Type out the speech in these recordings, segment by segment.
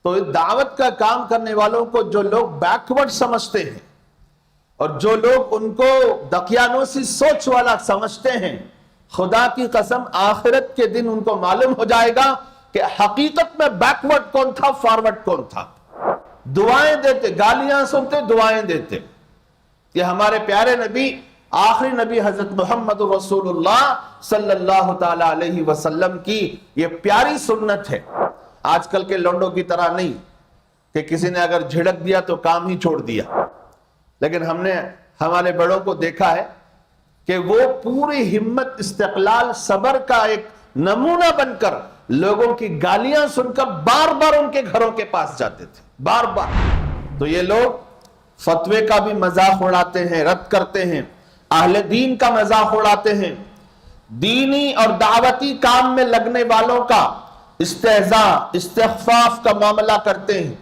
تو دعوت کا کام کرنے والوں کو جو لوگ بیکورڈ سمجھتے ہیں اور جو لوگ ان کو دقیانوسی سوچ والا سمجھتے ہیں، خدا کی قسم آخرت کے دن ان کو معلوم ہو جائے گا کہ حقیقت میں بیکورڈ کون تھا، فارورڈ کون تھا۔ دعائیں دیتے، گالیاں سنتے، دعائیں دیتے۔ یہ ہمارے پیارے نبی، آخری نبی حضرت محمد رسول اللہ صلی اللہ تعالی علیہ وسلم کی یہ پیاری سنت ہے۔ آج کل کے لونڈوں کی طرح نہیں کہ کسی نے اگر جھڑک دیا تو کام ہی چھوڑ دیا، لیکن ہم نے ہمارے بڑوں کو دیکھا ہے کہ وہ پوری ہمت، استقلال، صبر کا ایک نمونہ بن کر لوگوں کی گالیاں سن کر بار بار ان کے گھروں کے پاس جاتے تھے، بار بار۔ تو یہ لوگ فتوے کا بھی مذاق اڑاتے ہیں، رد کرتے ہیں، اہل دین کا مذاق اڑاتے ہیں، دینی اور دعوتی کام میں لگنے والوں کا استہزاء، استخفاف کا معاملہ کرتے ہیں۔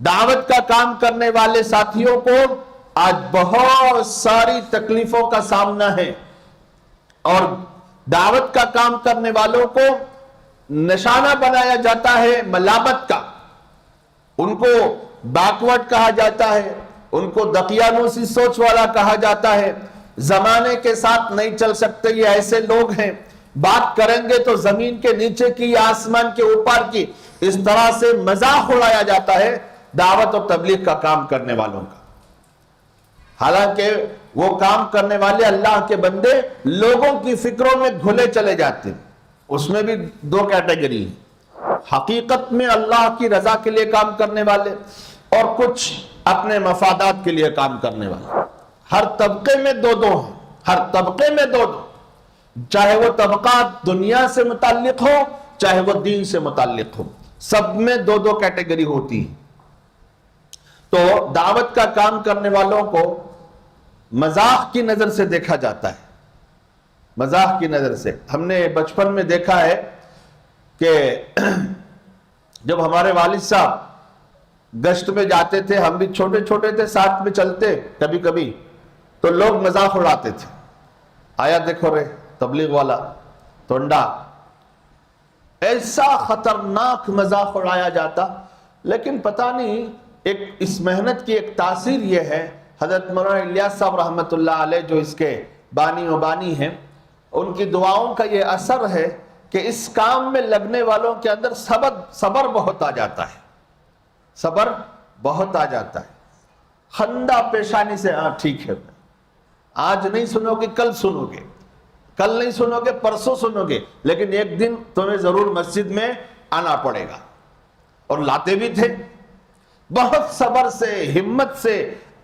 دعوت کا کام کرنے والے ساتھیوں کو آج بہت ساری تکلیفوں کا سامنا ہے، اور دعوت کا کام کرنے والوں کو نشانہ بنایا جاتا ہے ملامت کا۔ ان کو بیکورڈ کہا جاتا ہے، ان کو دقیانوسی سوچ والا کہا جاتا ہے، زمانے کے ساتھ نہیں چل سکتے، یہ ایسے لوگ ہیں، بات کریں گے تو زمین کے نیچے کی یا آسمان کے اوپر کی، اس طرح سے مذاق اڑایا جاتا ہے دعوت اور تبلیغ کا کام کرنے والوں کا۔ حالانکہ وہ کام کرنے والے اللہ کے بندے لوگوں کی فکروں میں گھلے چلے جاتے ہیں۔ اس میں بھی دو کیٹیگری ہیں، حقیقت میں اللہ کی رضا کے لیے کام کرنے والے اور کچھ اپنے مفادات کے لیے کام کرنے والے۔ ہر طبقے میں دو دو ہیں، ہر طبقے میں دو دو، چاہے وہ طبقات دنیا سے متعلق ہو چاہے وہ دین سے متعلق ہو، سب میں دو دو کیٹیگری ہوتی ہے۔ تو دعوت کا کام کرنے والوں کو مذاق کی نظر سے دیکھا جاتا ہے، مذاق کی نظر سے۔ ہم نے بچپن میں دیکھا ہے کہ جب ہمارے والد صاحب گشت میں جاتے تھے، ہم بھی چھوٹے چھوٹے تھے، ساتھ میں چلتے کبھی کبھی، تو لوگ مذاق اڑاتے تھے، آیا دیکھو رے تبلیغ والا تونڈا، ایسا خطرناک مذاق اڑایا جاتا۔ لیکن پتہ نہیں ایک اس محنت کی ایک تاثیر یہ ہے، حضرت مولانا الیاس صاحب رحمت اللہ علیہ جو اس کے بانی و بانی ہیں، ان کی دعاؤں کا یہ اثر ہے کہ اس کام میں لگنے والوں کے اندر صبر بہت آ جاتا ہے، صبر بہت آ جاتا ہے۔ خندہ پیشانی سے، ہاں ٹھیک ہے، آج نہیں سنو گے کل سنو گے، کل نہیں سنو گے پرسوں سنو گے، لیکن ایک دن تمہیں ضرور مسجد میں آنا پڑے گا، اور لاتے بھی تھے۔ بہت صبر سے، ہمت سے،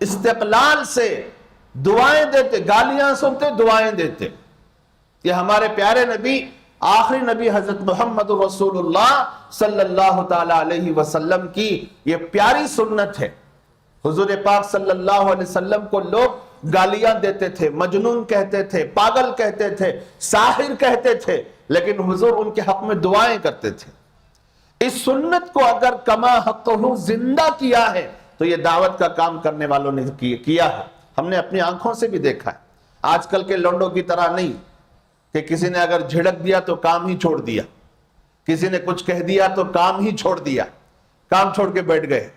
استقلال سے دعائیں دیتے، گالیاں سنتے، دعائیں دیتے۔ یہ ہمارے پیارے نبی، آخری نبی حضرت محمد رسول اللہ صلی اللہ تعالی علیہ وسلم کی یہ پیاری سنت ہے۔ حضور پاک صلی اللہ علیہ وسلم کو لوگ گالیاں دیتے تھے، مجنون کہتے تھے، پاگل کہتے تھے، ساحر کہتے تھے، لیکن حضور ان کے حق میں دعائیں کرتے تھے۔ اس سنت کو اگر کما حقہ زندہ کیا ہے تو یہ دعوت کا کام کرنے والوں نے کیا ہے، ہم نے اپنی آنکھوں سے بھی دیکھا ہے۔ آج کل کے لونڈوں کی طرح نہیں کہ کسی نے اگر جھڑک دیا تو کام ہی چھوڑ دیا، کسی نے کچھ کہہ دیا تو کام ہی چھوڑ دیا، کام چھوڑ کے بیٹھ گئے۔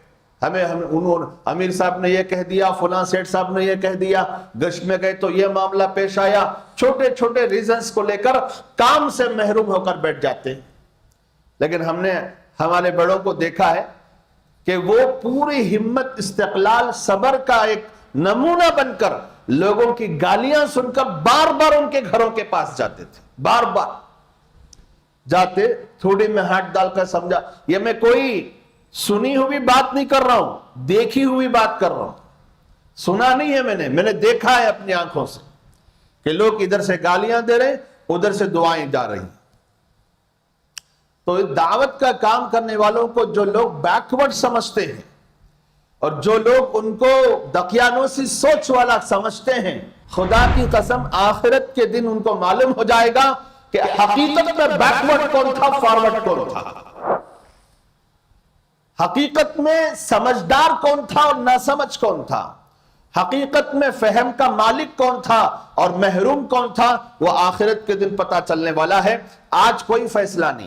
امیر صاحب نے یہ کہہ دیا، فلاں سیٹ صاحب نے یہ کہہ دیا، گشت میں گئے تو یہ معاملہ پیش آیا، چھوٹے چھوٹے ریزنز کو لے کر کام سے محروم ہو کر بیٹھ جاتے ہیں۔ لیکن ہم نے ہمارے بڑوں کو دیکھا ہے کہ وہ پوری ہمت، استقلال، صبر کا ایک نمونہ بن کر لوگوں کی گالیاں سن کر بار بار ان کے گھروں کے پاس جاتے تھے، بار بار جاتے، تھوڑی میں ہاتھ ڈال کر سمجھا۔ یہ میں کوئی سنی ہوئی بات نہیں کر رہا ہوں، دیکھی ہوئی بات کر رہا ہوں، سنا نہیں ہے میں نے دیکھا ہے اپنی آنکھوں سے کہ لوگ ادھر سے گالیاں دے رہے ہیں، ادھر سے دعائیں جا رہی ہیں۔ تو دعوت کا کام کرنے والوں کو جو لوگ بیکورڈ سمجھتے ہیں اور جو لوگ ان کو دقیانوسی سوچ والا سمجھتے ہیں، خدا کی قسم آخرت کے دن ان کو معلوم ہو جائے گا کہ حقیقت میں بیکورڈ کون تھا، فارورڈ کون تھا، حقیقت میں سمجھدار کون تھا اور ناسمجھ کون تھا، حقیقت میں فہم کا مالک کون تھا اور محروم کون تھا، وہ آخرت کے دن پتہ چلنے والا ہے۔ آج کوئی فیصلہ نہیں۔